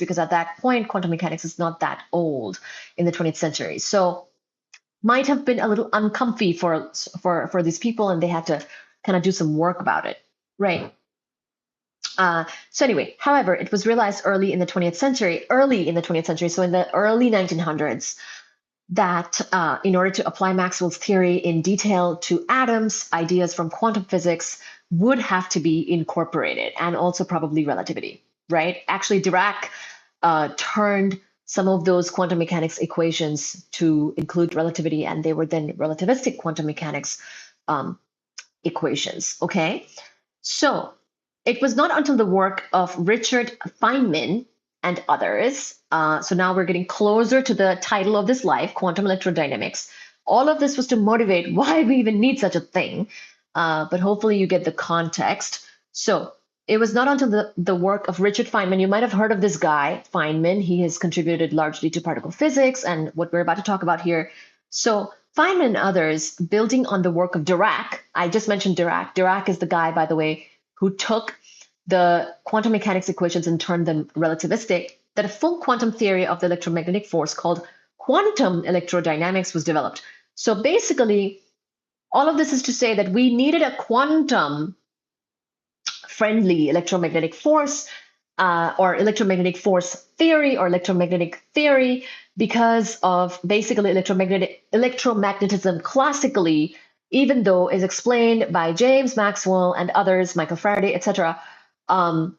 because at that point, quantum mechanics is not that old in the 20th century. So might have been a little uncomfy for these people, and they had to kind of do some work about it, right? So anyway, however, it was realized early in the 20th century, so in the early 1900s, that in order to apply Maxwell's theory in detail to atoms, ideas from quantum physics would have to be incorporated, and also probably relativity, right? Actually, Dirac turned some of those quantum mechanics equations to include relativity, and they were then relativistic quantum mechanics equations, okay? So it was not until the work of Richard Feynman and others, so now we're getting closer to the title of this life, quantum electrodynamics. All of this was to motivate why we even need such a thing, but hopefully you get the context. So it was not until the work of Richard Feynman, you might have heard of this guy, Feynman. He has contributed largely to particle physics and what we're about to talk about here. So Feynman and others, building on the work of Dirac, I just mentioned Dirac. Dirac is the guy, by the way, who took the quantum mechanics equations and turned them relativistic, that a full quantum theory of the electromagnetic force called quantum electrodynamics was developed. So basically, all of this is to say that we needed a quantum friendly electromagnetic force or electromagnetic force theory or electromagnetic theory because of basically electromagnetism classically, even though is explained by James Maxwell and others, Michael Faraday, etc.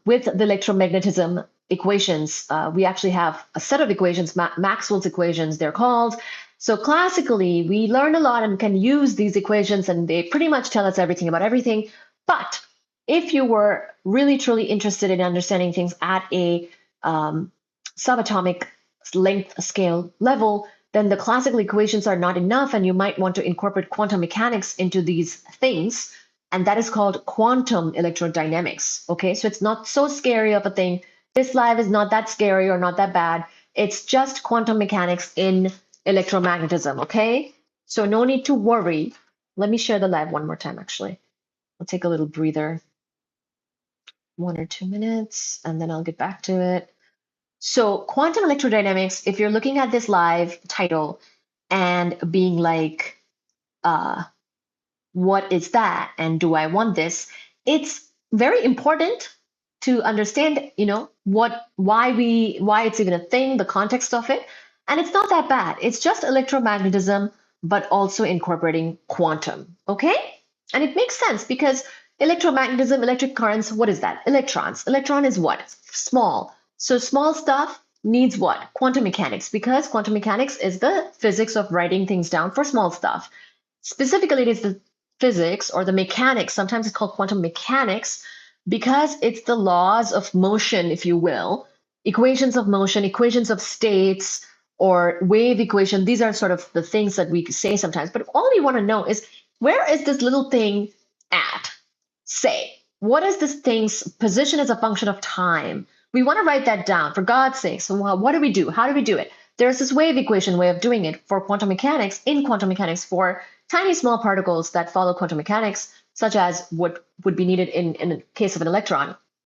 With the electromagnetism equations, we actually have a set of equations, Maxwell's equations, they're called. So classically, we learn a lot and can use these equations, and they pretty much tell us everything about everything. But if you were really, truly interested in understanding things at a subatomic length scale level, then the classical equations are not enough, and you might want to incorporate quantum mechanics into these things. And that is called quantum electrodynamics. Okay, so it's not so scary of a thing. This live is not that scary or not that bad. It's just quantum mechanics in electromagnetism. Okay, so no need to worry. Let me share the live one more time, actually. I'll take a little breather, 1 or 2 minutes, and then I'll get back to it. So quantum electrodynamics, if you're looking at this live title and being like, what is that? And do I want this? It's very important to understand, why it's even a thing, the context of it. And it's not that bad. It's just electromagnetism, but also incorporating quantum, okay? And it makes sense because electromagnetism, electric currents, what is that? Electrons. Electron is what? Small. So small stuff needs what? Quantum mechanics, because quantum mechanics is the physics of writing things down for small stuff. Specifically, it is the physics or the mechanics, sometimes it's called quantum mechanics, because it's the laws of motion, if you will, equations of motion, equations of states, or wave equation. These are sort of the things that we say sometimes. But all we want to know is, where is this little thing at? Say, what is this thing's position as a function of time? We want to write that down, for God's sake. So what do we do? How do we do it? There's this wave equation way of doing it for quantum mechanics, in quantum mechanics, for tiny small particles that follow quantum mechanics, such as what would be needed in the case of an electron.